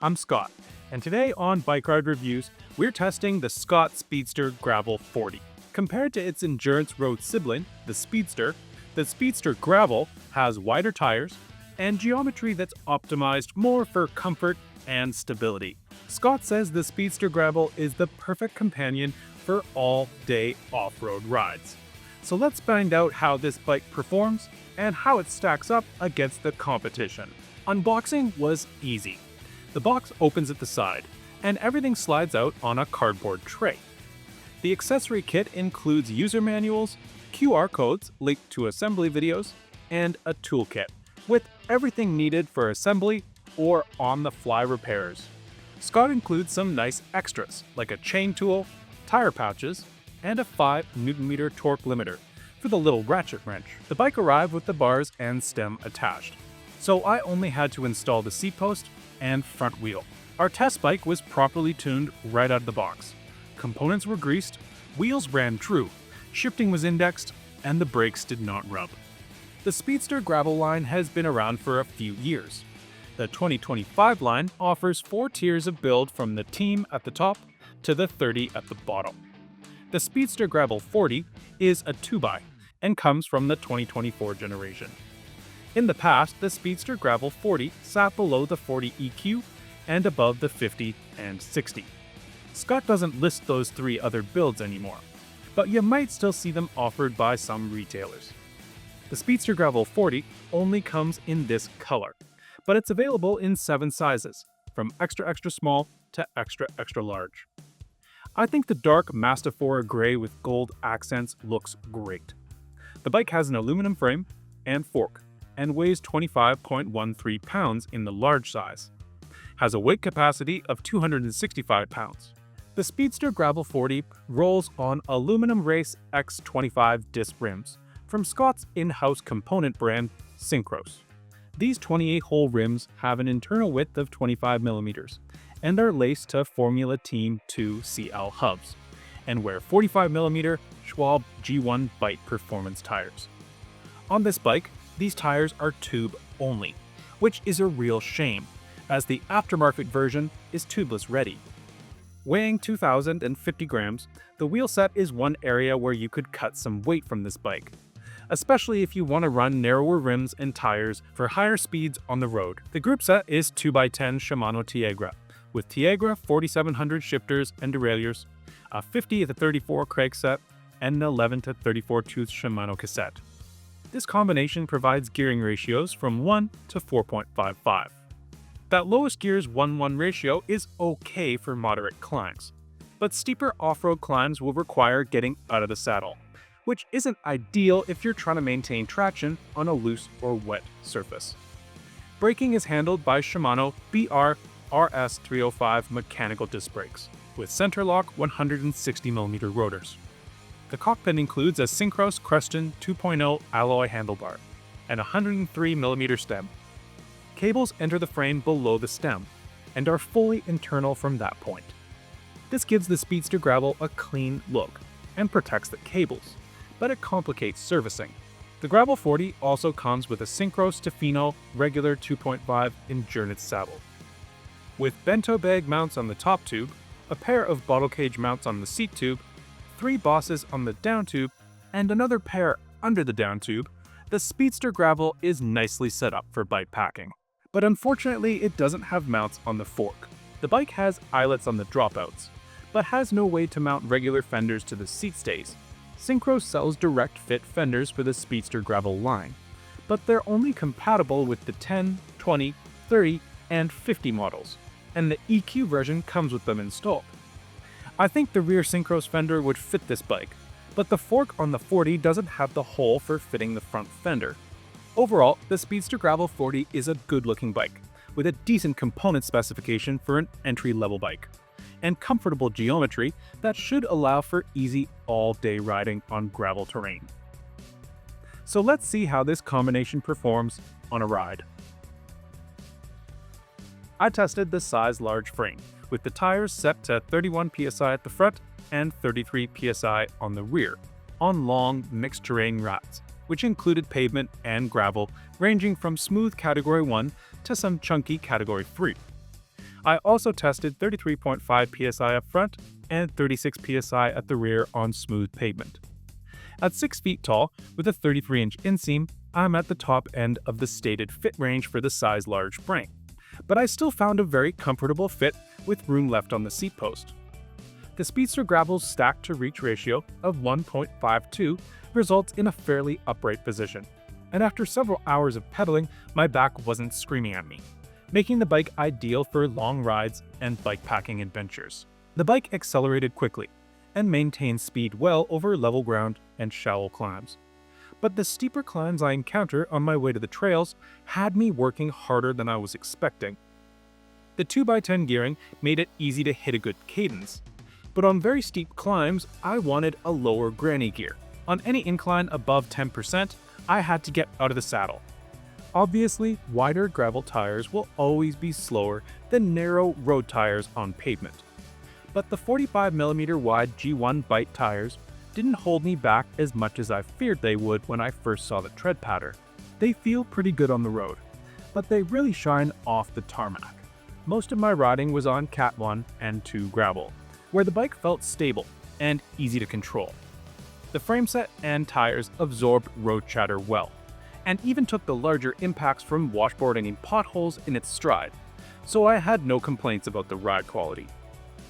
I'm Scott, and today on Bike Ride Reviews, we're testing the Scott Speedster Gravel 40. Compared to its endurance road sibling, the Speedster Gravel has wider tires and geometry that's optimized more for comfort and stability. Scott says the Speedster Gravel is the perfect companion for all-day off-road rides. So let's find out how this bike performs and how it stacks up against the competition. Unboxing was easy. The box opens at the side, and everything slides out on a cardboard tray. The accessory kit includes user manuals, QR codes linked to assembly videos, and a toolkit with everything needed for assembly or on-the-fly repairs. Scott includes some nice extras like a chain tool, tire pouches, and a 5 Nm torque limiter for the little ratchet wrench. The bike arrived with the bars and stem attached, so I only had to install the seat post and front wheel. Our test bike was properly tuned right out of the box. Components were greased, wheels ran true, shifting was indexed, and the brakes did not rub. The Speedster Gravel line has been around for a few years. The 2025 line offers 4 tiers of build from the Team at the top to the 30 at the bottom. The Speedster Gravel 40 is a 2x and comes from the 2024 generation. In the past, the Speedster Gravel 40 sat below the 40 EQ and above the 50 and 60. Scott doesn't list those 3 other builds anymore, but you might still see them offered by some retailers. The Speedster Gravel 40 only comes in this color, but it's available in 7 sizes, from extra small to extra large. I think the dark Mastafora gray with gold accents looks great. The bike has an aluminum frame and fork, and weighs 25.13 pounds in the large size. Has a weight capacity of 265 pounds. The Speedster Gravel 40 rolls on aluminum Race X25 disc rims from Scott's in-house component brand, Synchros. These 28-hole rims have an internal width of 25 mm and are laced to Formula Team 2 CL hubs, and wear 45 mm Schwalbe G1 Bite performance tires. On this bike, these tires are tube only, which is a real shame, as the aftermarket version is tubeless ready. Weighing 2,050 grams, the wheel set is one area where you could cut some weight from this bike, especially if you want to run narrower rims and tires for higher speeds on the road. The group set is 2x10 Shimano Tiagra, with Tiagra 4700 shifters and derailleurs, a 50-34 crank set, and an 11-34 tooth Shimano cassette. This combination provides gearing ratios from 1 to 4.55. That lowest gears 1:1 ratio is okay for moderate climbs, but steeper off-road climbs will require getting out of the saddle, which isn't ideal if you're trying to maintain traction on a loose or wet surface. Braking is handled by Shimano BR RS305 mechanical disc brakes, with center lock 160mm rotors. The cockpit includes a Synchros Creston 2.0 alloy handlebar and a 103mm stem. Cables enter the frame below the stem and are fully internal from that point. This gives the Speedster Gravel a clean look and protects the cables, but it complicates servicing. The Gravel 40 also comes with a Synchros Tofino regular 2.5 endurance saddle. With bento bag mounts on the top tube, a pair of bottle cage mounts on the seat tube, 3 bosses on the down tube, and another pair under the down tube, the Speedster Gravel is nicely set up for bike packing. But unfortunately, it doesn't have mounts on the fork. The bike has eyelets on the dropouts, but has no way to mount regular fenders to the seat stays. Synchros sells direct fit fenders for the Speedster Gravel line, but they're only compatible with the 10, 20, 30, and 50 models, and the EQ version comes with them installed. I think the rear Synchros fender would fit this bike, but the fork on the 40 doesn't have the hole for fitting the front fender. Overall, the Speedster Gravel 40 is a good-looking bike, with a decent component specification for an entry-level bike, and comfortable geometry that should allow for easy all-day riding on gravel terrain. So let's see how this combination performs on a ride. I tested the size large frame, with the tires set to 31 psi at the front and 33 psi on the rear, on long mixed terrain rides, which included pavement and gravel ranging from smooth Category 1 to some chunky Category 3. I also tested 33.5 psi up front and 36 psi at the rear on smooth pavement. At 6 feet tall, with a 33-inch inseam, I'm at the top end of the stated fit range for the size large frame, but I still found a very comfortable fit with room left on the seat post. The Speedster Gravel's stack-to-reach ratio of 1.52 results in a fairly upright position, and after several hours of pedaling, my back wasn't screaming at me, making the bike ideal for long rides and bikepacking adventures. The bike accelerated quickly and maintained speed well over level ground and shallow climbs. But the steeper climbs I encounter on my way to the trails had me working harder than I was expecting. The 2x10 gearing made it easy to hit a good cadence, but on very steep climbs, I wanted a lower granny gear. On any incline above 10%, I had to get out of the saddle. Obviously, wider gravel tires will always be slower than narrow road tires on pavement. But the 45mm wide G1 Bite tires didn't hold me back as much as I feared they would when I first saw the tread pattern. They feel pretty good on the road, but they really shine off the tarmac. Most of my riding was on Cat 1 and 2 gravel, where the bike felt stable and easy to control. The frameset and tires absorbed road chatter well, and even took the larger impacts from washboarding and potholes in its stride, so I had no complaints about the ride quality.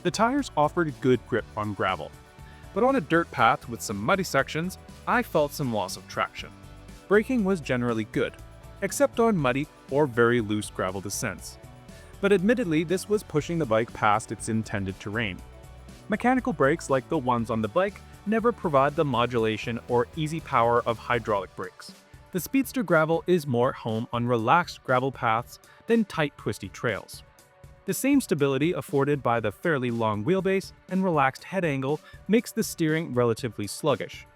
The tires offered good grip on gravel, but on a dirt path with some muddy sections, I felt some loss of traction. Braking was generally good, except on muddy or very loose gravel descents. But admittedly, this was pushing the bike past its intended terrain. Mechanical brakes like the ones on the bike never provide the modulation or easy power of hydraulic brakes. The Speedster Gravel is more home on relaxed gravel paths than tight, twisty trails. The same stability afforded by the fairly long wheelbase and relaxed head angle makes the steering relatively sluggish.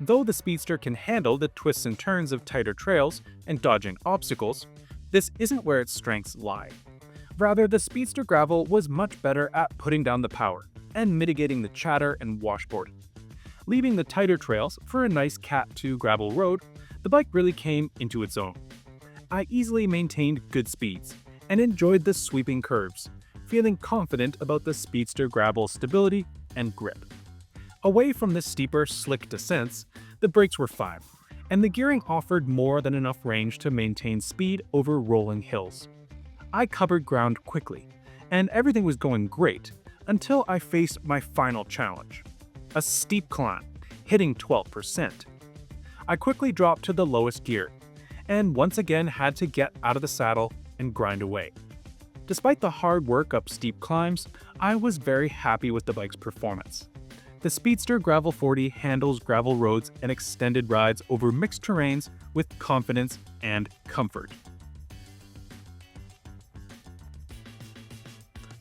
Though the Speedster can handle the twists and turns of tighter trails and dodging obstacles, this isn't where its strengths lie. Rather, the Speedster Gravel was much better at putting down the power and mitigating the chatter and washboarding. Leaving the tighter trails for a nice Cat 2 gravel road, the bike really came into its own. I easily maintained good speeds and enjoyed the sweeping curves, feeling confident about the Speedster Gravel's stability and grip. Away from the steeper, slick descents, the brakes were fine, and the gearing offered more than enough range to maintain speed over rolling hills. I covered ground quickly, and everything was going great until I faced my final challenge, a steep climb, hitting 12%. I quickly dropped to the lowest gear, and once again had to get out of the saddle and grind away. Despite the hard work up steep climbs, I was very happy with the bike's performance. The Speedster Gravel 40 handles gravel roads and extended rides over mixed terrains with confidence and comfort.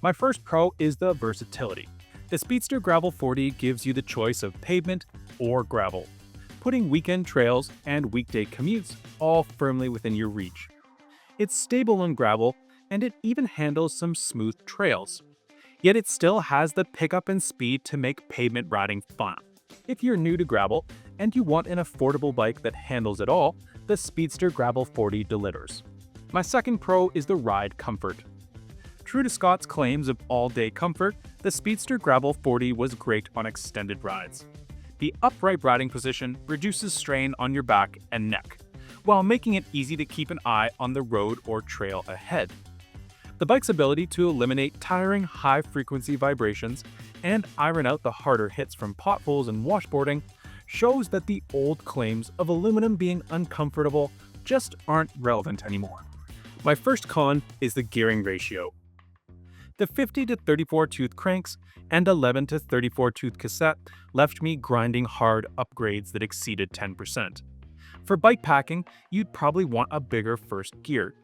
My first pro is the versatility. The Speedster Gravel 40 gives you the choice of pavement or gravel, putting weekend trails and weekday commutes all firmly within your reach. It's stable on gravel, and it even handles some smooth trails. Yet it still has the pickup and speed to make pavement riding fun. If you're new to gravel and you want an affordable bike that handles it all, the Speedster Gravel 40 delivers. My second pro is the ride comfort. True to Scott's claims of all-day comfort, the Speedster Gravel 40 was great on extended rides. The upright riding position reduces strain on your back and neck, while making it easy to keep an eye on the road or trail ahead. The bike's ability to eliminate tiring high-frequency vibrations and iron out the harder hits from potholes and washboarding shows that the old claims of aluminum being uncomfortable just aren't relevant anymore. My first con is the gearing ratio. The 50 to 34 tooth cranks and 11 to 34 tooth cassette left me grinding hard upgrades that exceeded 10%. For bikepacking, you'd probably want a bigger first gear.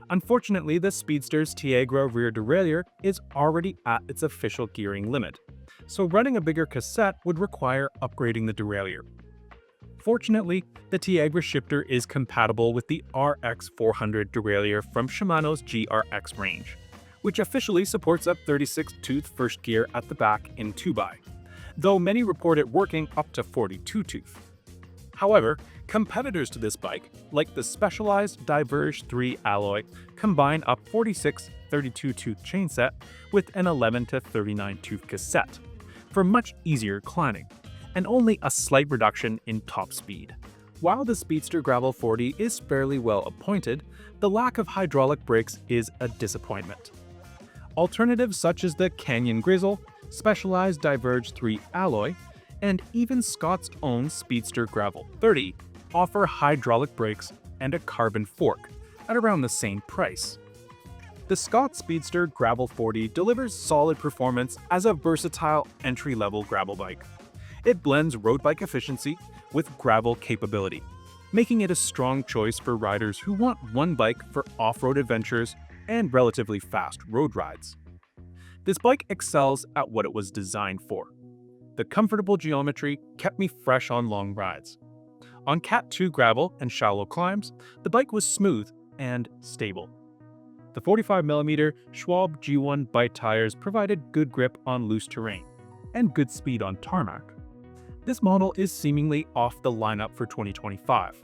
Unfortunately, the Speedster's Tiagra rear derailleur is already at its official gearing limit, so running a bigger cassette would require upgrading the derailleur. Fortunately, the Tiagra shifter is compatible with the RX 400 derailleur from Shimano's GRX range, which officially supports a 36-tooth first gear at the back in 2x, though many report it working up to 42-tooth. However, competitors to this bike, like the Specialized Diverge 3 alloy, combine a 46, 32-tooth chain set with an 11 to 39-tooth cassette for much easier climbing, and only a slight reduction in top speed. While the Speedster Gravel 40 is fairly well appointed, the lack of hydraulic brakes is a disappointment. Alternatives such as the Canyon Grizzle, Specialized Diverge 3 alloy, and even Scott's own Speedster Gravel 30 offer hydraulic brakes and a carbon fork at around the same price. The Scott Speedster Gravel 40 delivers solid performance as a versatile entry-level gravel bike. It blends road bike efficiency with gravel capability, making it a strong choice for riders who want one bike for off-road adventures and relatively fast road rides. This bike excels at what it was designed for. The comfortable geometry kept me fresh on long rides. On Cat 2 gravel and shallow climbs, the bike was smooth and stable. The 45mm Schwalbe G1 bike tires provided good grip on loose terrain and good speed on tarmac. This model is seemingly off the lineup for 2025,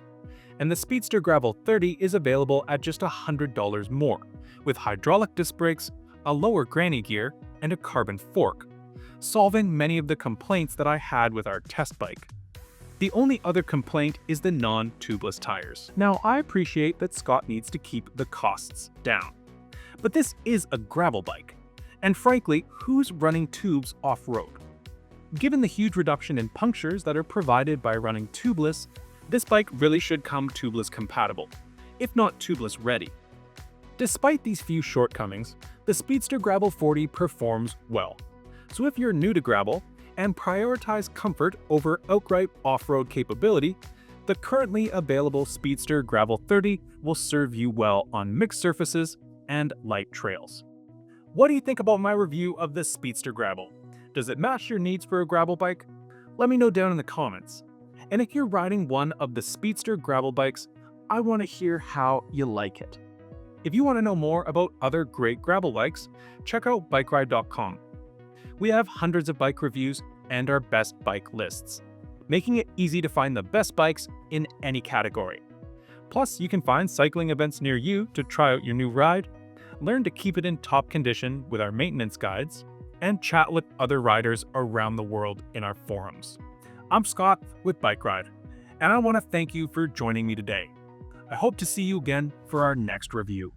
and the Speedster Gravel 30 is available at just $100 more, with hydraulic disc brakes, a lower granny gear, and a carbon fork, solving many of the complaints that I had with our test bike. The only other complaint is the non-tubeless tires. Now, I appreciate that Scott needs to keep the costs down, but this is a gravel bike, and frankly, who's running tubes off-road? Given the huge reduction in punctures that are provided by running tubeless, this bike really should come tubeless compatible, if not tubeless ready. Despite these few shortcomings, the Speedster Gravel 40 performs well. So if you're new to gravel and prioritize comfort over outright off-road capability, the currently available Speedster Gravel 30 will serve you well on mixed surfaces and light trails. What do you think about my review of the Speedster Gravel? Does it match your needs for a gravel bike? Let me know down in the comments. And if you're riding one of the Speedster gravel bikes, I want to hear how you like it. If you want to know more about other great gravel bikes, check out bikeride.com. We have hundreds of bike reviews and our best bike lists, making it easy to find the best bikes in any category. Plus, you can find cycling events near you to try out your new ride, learn to keep it in top condition with our maintenance guides, and chat with other riders around the world in our forums. I'm Scott with Bike Ride, and I want to thank you for joining me today. I hope to see you again for our next review.